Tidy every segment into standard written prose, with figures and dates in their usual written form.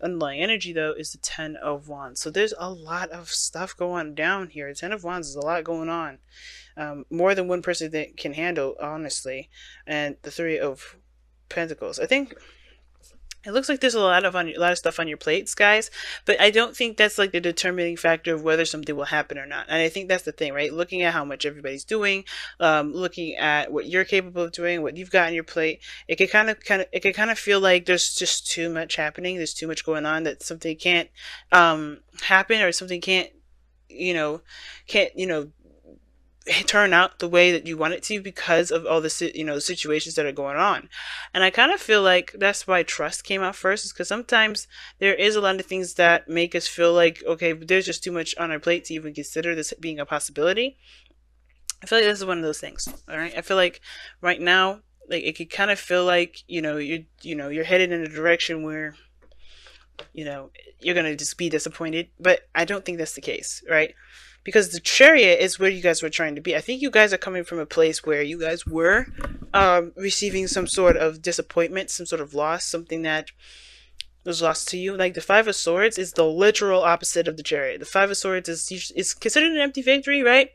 underlying energy though is the Ten of Wands. So there's a lot of stuff going down here. Ten of Wands is a lot going on, more than one person that can handle, honestly. And the Three of Pentacles. I think it looks like there's a lot of stuff on your plates, guys. But I don't think that's like the determining factor of whether something will happen or not. And I think that's the thing, right? Looking at how much everybody's doing, looking at what you're capable of doing, what you've got on your plate, it could it could kind of feel like there's just too much happening. There's too much going on that something can't happen, or something can't turn out the way that you want it to because of all the situations that are going on. And I kind of feel like that's why trust came out first, is because sometimes there is a lot of things that make us feel like, okay, there's just too much on our plate to even consider this being a possibility. I feel like this is one of those things. All right, I feel like right now, like, it could kind of feel like you're headed in a direction where you're gonna just be disappointed, but I don't think that's the case, right? Because the Chariot is where you guys were trying to be. I think you guys are coming from a place where you guys were receiving some sort of disappointment, some sort of loss, something that was lost to you. Like the Five of Swords is the literal opposite of the Chariot. The Five of Swords is considered an empty victory, right?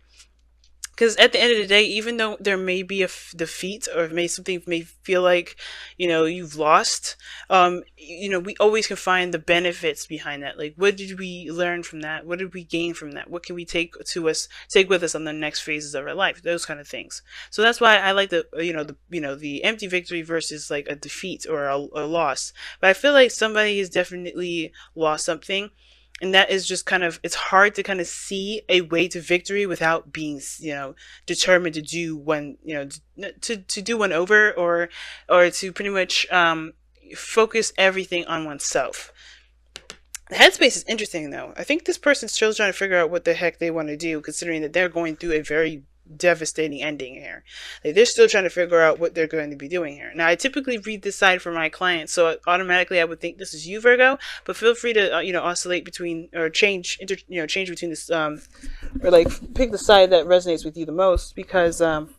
Because at the end of the day, even though there may be a defeat, or something may feel like you've lost, we always can find the benefits behind that. Like, what did we learn from that? What did we gain from that? What can we take with us on the next phases of our life? Those kind of things. So that's why I like the empty victory versus like a defeat or a loss. But I feel like somebody has definitely lost something, and that is just it's hard to kind of see a way to victory without being determined to do one to do one over, or to pretty much focus everything on oneself. The headspace is interesting though. I think this person's still trying to figure out what the heck they want to do, considering that they're going through a very devastating ending here. Like, they're still trying to figure out what they're going to be doing here. Now, I typically read this side for my clients, so automatically I would think this is you, Virgo. But feel free to oscillate between, or change between this, or like pick the side that resonates with you the most, because some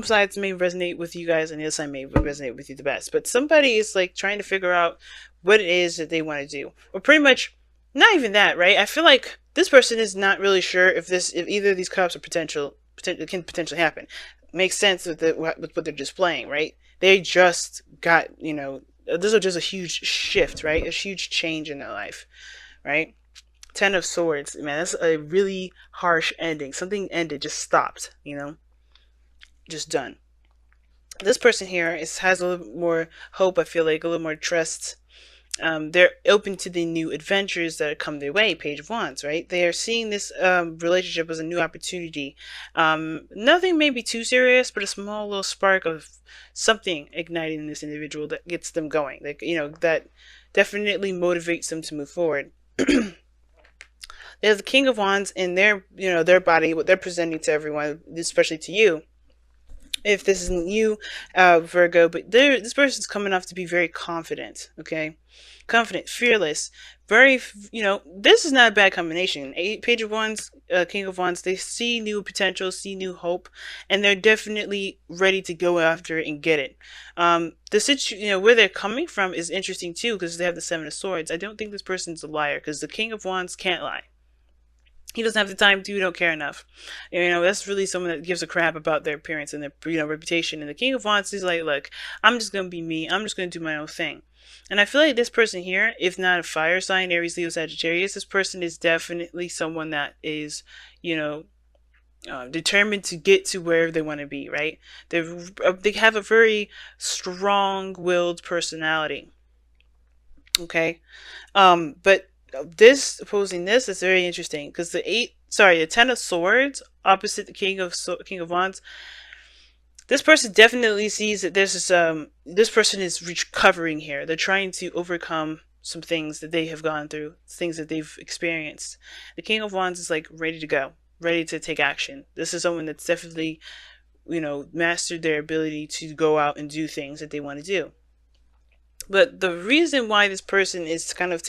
sides may resonate with you guys and the other side may resonate with you the best. But somebody is like trying to figure out what it is that they want to do, or pretty much not even that, right? I feel like this person is not really sure if either of these cups are can potentially happen. Makes sense with what they're displaying, right? They just got, this was just a huge shift, right? A huge change in their life, right? Ten of Swords, man, that's a really harsh ending. Something ended, just stopped, just done. This person here has a little more hope, I feel like, a little more trust. They're open to the new adventures that come their way. Page of Wands, right? They are seeing this relationship as a new opportunity. Nothing may be too serious, but a small little spark of something igniting in this individual that gets them going. Like, that definitely motivates them to move forward. There's the King of Wands in their body, what they're presenting to everyone, especially to you. If this isn't you, Virgo, but this person's coming off to be very confident, okay? Confident, fearless, very, this is not a bad combination. Page of Wands, King of Wands, they see new potential, see new hope, and they're definitely ready to go after it and get it. Where they're coming from is interesting too, because they have the Seven of Swords. I don't think this person's a liar, because the King of Wands can't lie. He doesn't have the time to, don't care enough. That's really someone that gives a crap about their appearance and their, reputation. And the King of Wands is like, look, I'm just going to be me. I'm just going to do my own thing. And I feel like this person here, if not a fire sign, Aries, Leo, Sagittarius, this person is definitely someone that is, determined to get to where they want to be, right? They have a very strong-willed personality. Okay? But this opposing this is very interesting, because the Ten of Swords opposite the King of Wands. This person definitely sees that this person is recovering here. They're trying to overcome some things that they have gone through, things that they've experienced. The King of Wands is like ready to go, ready to take action. This is someone that's definitely, mastered their ability to go out and do things that they want to do. But the reason why this person is kind of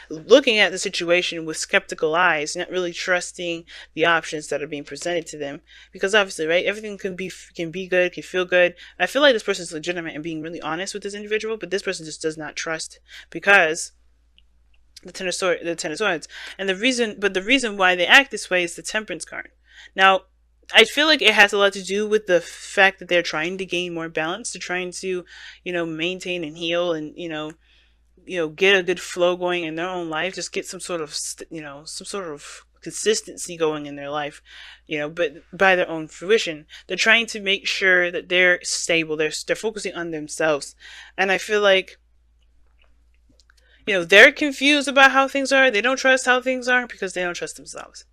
looking at the situation with skeptical eyes, not really trusting the options that are being presented to them, because obviously, right, everything can be good, can feel good. I feel like this person is legitimate and being really honest with this individual, but this person just does not trust because the Ten of Swords, and the reason why they act this way is the Temperance card. Now, I feel like it has a lot to do with the fact that they're trying to gain more balance. They're trying to, maintain and heal, and get a good flow going in their own life. Just get some sort of consistency going in their life, but by their own fruition. They're trying to make sure that they're stable. They're focusing on themselves, and I feel like they're confused about how things are. They don't trust how things are because they don't trust themselves,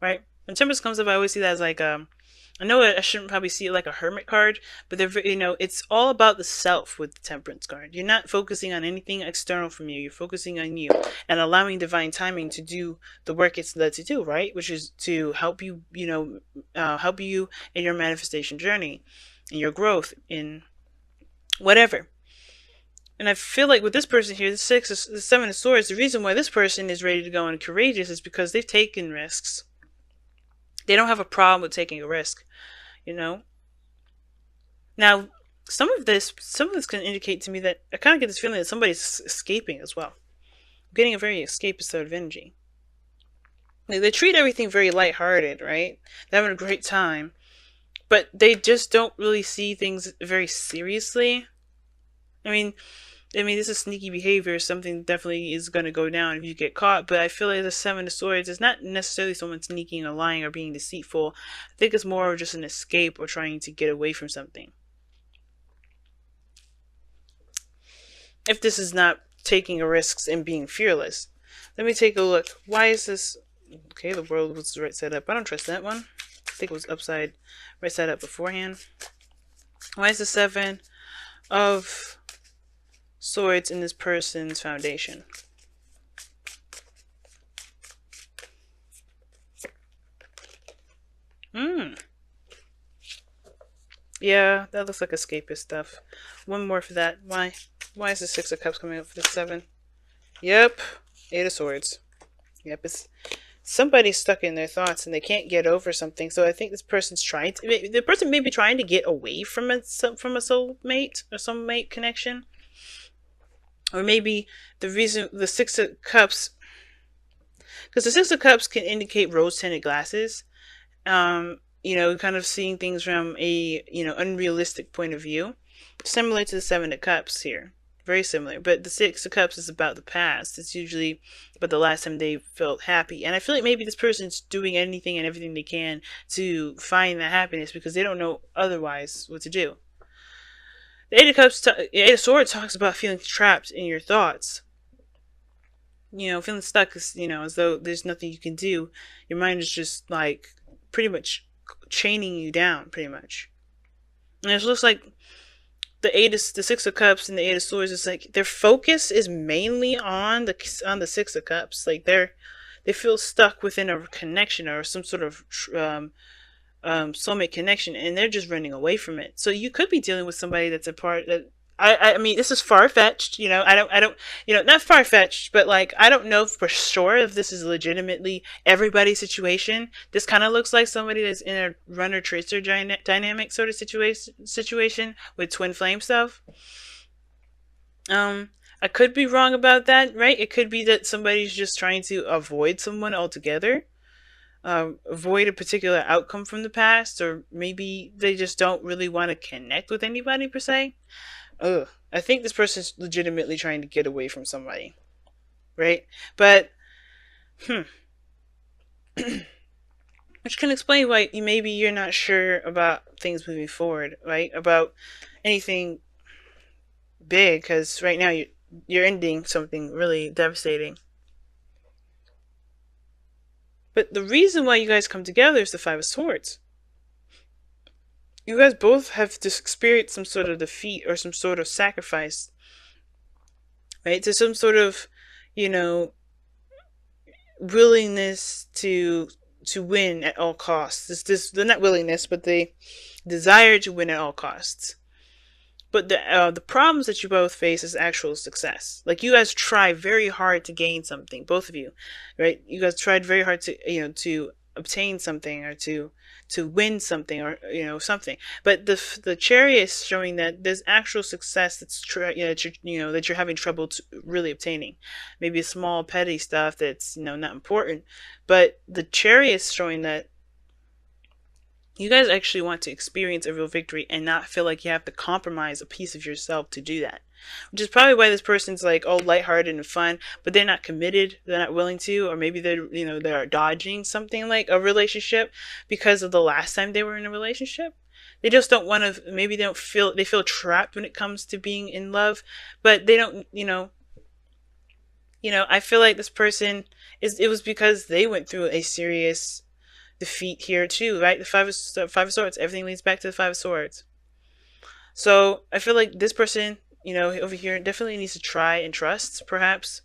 right? When Temperance comes up, I always see that as like I know I shouldn't probably see it like a hermit card, but it's all about the self with the Temperance card. You're not focusing on anything external from you. You're focusing on you and allowing divine timing to do the work it's led to do, right? Which is to help you, help you in your manifestation journey, in your growth, in whatever. And I feel like with this person here, the Seven of Swords, the reason why this person is ready to go and courageous is because they've taken risks. They don't have a problem with taking a risk, Now, some of this can indicate to me that I kind of get this feeling that somebody's escaping as well. I'm getting a very escapist sort of energy. They treat everything very lighthearted, right? They're having a great time, but they just don't really see things very seriously. I mean, this is sneaky behavior. Something definitely is going to go down if you get caught. But I feel like the Seven of Swords is not necessarily someone sneaking or lying or being deceitful. I think it's more of just an escape or trying to get away from something. If this is not taking risks and being fearless. Let me take a look. Why is this... Okay, the world was right side up. I don't trust that one. I think it was right side up beforehand. Why is the Seven of Swords in this person's foundation? Yeah, that looks like escapist stuff. One more for that. Why is the Six of Cups coming up for the Seven? Yep. Eight of Swords. Yep, it's somebody's stuck in their thoughts and they can't get over something. So I think this person's the person may be trying to get away from a soulmate or soulmate connection. Or maybe the Six of Cups, because the Six of Cups can indicate rose-tinted glasses. Kind of seeing things from a, unrealistic point of view. Similar to the Seven of Cups here. Very similar. But the Six of Cups is about the past. It's usually about the last time they felt happy. And I feel like maybe this person's doing anything and everything they can to find that happiness because they don't know otherwise what to do. The Eight of Swords talks about feeling trapped in your thoughts. Feeling stuck is, as though there's nothing you can do. Your mind is just like pretty much chaining you down, pretty much. And it looks like the Six of Cups and the Eight of Swords is like their focus is mainly on the Six of Cups. Like they feel stuck within a connection or some sort of soulmate connection, and they're just running away from it. So you could be dealing with somebody that's a part that I mean, this is far-fetched, I don't, not far-fetched, but like, I don't know for sure if this is legitimately everybody's situation. This kind of looks like somebody that's in a runner tracer dynamic sort of situation with twin flame stuff. I could be wrong about that, right? It could be that somebody's just trying to avoid someone altogether. Avoid a particular outcome from the past, or maybe they just don't really want to connect with anybody per se. I think this person's legitimately trying to get away from somebody, right? But, which can explain why maybe you're not sure about things moving forward, right? About anything big, because right now you're ending something really devastating. But the reason why you guys come together is the Five of Swords. You guys both have just experienced some sort of defeat or some sort of sacrifice, right? To some sort of, willingness to win at all costs. The not willingness, but the desire to win at all costs. But the problems that you both face is actual success. Like you guys try very hard to gain something, both of you, right? You guys tried very hard to to obtain something or to win something or something. But the chariot is showing that there's actual success that's that you're having trouble to really obtaining. Maybe small petty stuff that's not important, but the chariot is showing that you guys actually want to experience a real victory and not feel like you have to compromise a piece of yourself to do that. Which is probably why this person's like all lighthearted and fun, but they're not committed, they're not willing to, or maybe they're dodging something like a relationship because of the last time they were in a relationship. They just don't want to, maybe they feel trapped when it comes to being in love, but they don't, I feel like this person it was because they went through a serious defeat here too, right? The five of swords. Everything leads back to the five of swords. So I feel like this person, over here, definitely needs to try and trust, perhaps,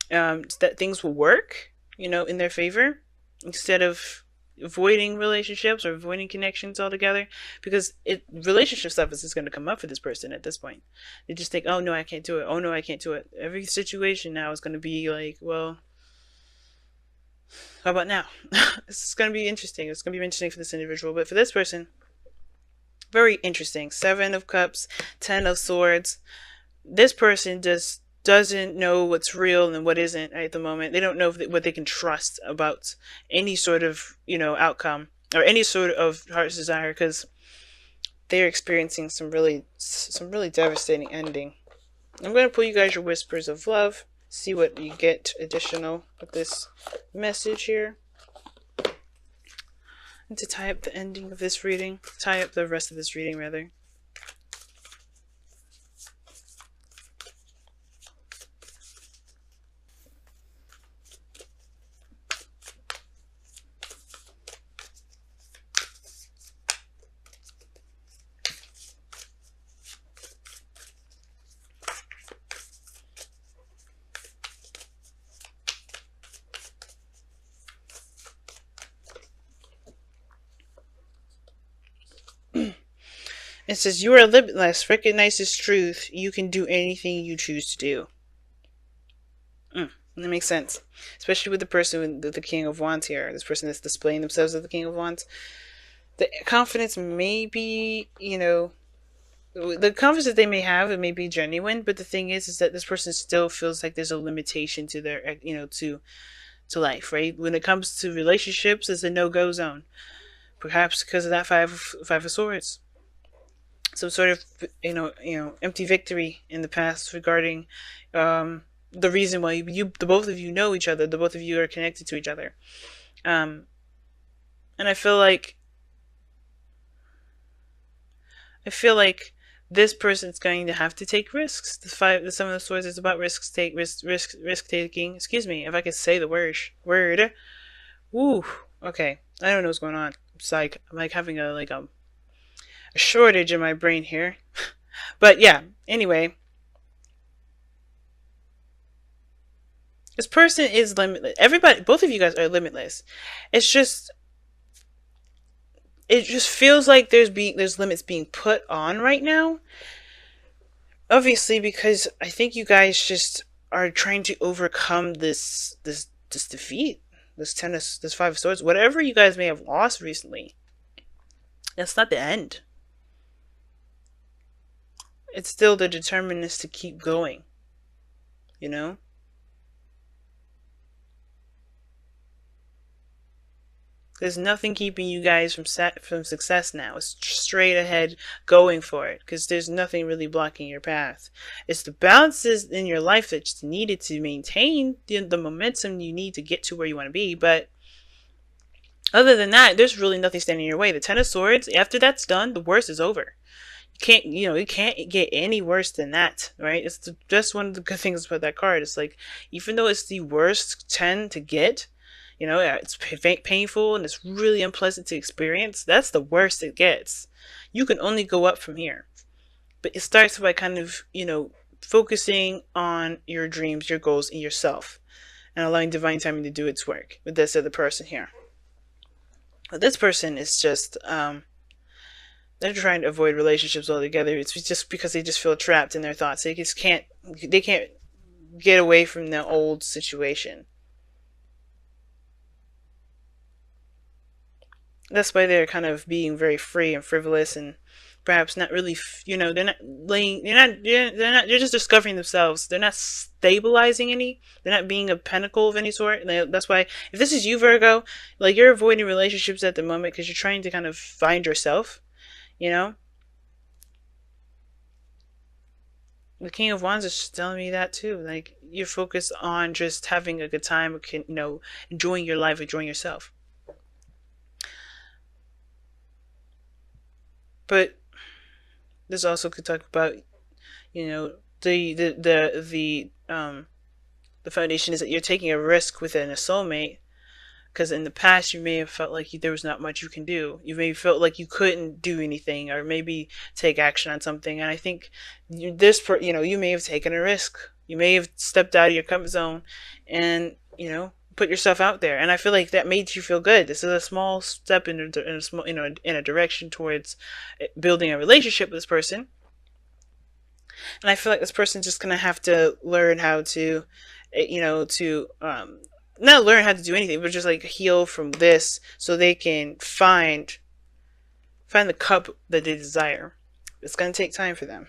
that things will work, in their favor, instead of avoiding relationships or avoiding connections altogether, because relationship stuff is just going to come up for this person at this point. They just think, oh no, I can't do it. Oh no, I can't do it. Every situation now is going to be like, well, how about now? This is going to be interesting. It's going to be interesting for this individual. But for this person, very interesting. Seven of Cups, Ten of Swords. This person just doesn't know what's real and what isn't at the moment. They don't know what they can trust about any sort of, outcome or any sort of heart's desire, because they're experiencing some really devastating ending. I'm going to pull you guys your whispers of love. See what you get additional with this message here. And to tie up the ending of this reading, tie up the rest of this reading rather. It says, you are limitless. Recognize this truth. You can do anything you choose to do. That makes sense. Especially with the person with the King of Wands here. This person that's displaying themselves as the King of Wands. The confidence may be, the confidence that they may have, it may be genuine, but the thing is that this person still feels like there's a limitation to their, to life, right? When it comes to relationships, it's a no-go zone. Perhaps because of that five of swords. Some sort of empty victory in the past regarding the reason why the both of you know each other, the both of you are connected to each other, and I feel like this person's going to have to take risks. The Seven of Swords is about risk taking. Excuse me, if I could say the word. Woo. Okay, I don't know what's going on. It's like I'm like having a shortage in my brain here. But yeah, anyway, this person is limitless. Everybody, both of you guys are limitless. It just feels like there's limits being put on right now. Obviously, because I think you guys just are trying to overcome this defeat, this Five of Swords, whatever you guys may have lost recently. That's not the end. It's still the determinedness to keep going. There's nothing keeping you guys from success now. It's straight ahead going for it, because there's nothing really blocking your path. It's the balances in your life that's needed to maintain the momentum you need to get to where you want to be. But other than that, there's really nothing standing in your way. The Ten of Swords, after that's done, the worst is over. You can't get any worse than that, right? It's just one of the good things about that card. It's like, even though it's the worst 10 to get, it's painful and it's really unpleasant to experience, that's the worst it gets. You can only go up from here. But it starts by kind of, focusing on your dreams, your goals, and yourself, and allowing divine timing to do its work with this other person here. But this person is just, They're trying to avoid relationships altogether. It's just because they just feel trapped in their thoughts. They can't get away from the old situation. That's why they're kind of being very free and frivolous, and perhaps not really, they're not laying, they're just discovering themselves. They're not stabilizing any, they're not being a pinnacle of any sort. That's why, if this is you, Virgo, like, you're avoiding relationships at the moment because you're trying to kind of find yourself, you know? The King of Wands is telling me that too. Like, you're focused on just having a good time, enjoying your life, enjoying yourself. But this also could talk about, you know, the foundation is that you're taking a risk within a soulmate, because in the past you may have felt like there was not much you can do. You may have felt like you couldn't do anything or maybe take action on something. And I think you may have taken a risk. You may have stepped out of your comfort zone and, put yourself out there. And I feel like that made you feel good. This is a small step in a direction towards building a relationship with this person. And I feel like this person's just gonna have to learn how to, to not learn how to do anything, but just like heal from this, so they can find the cup that they desire. It's gonna take time for them.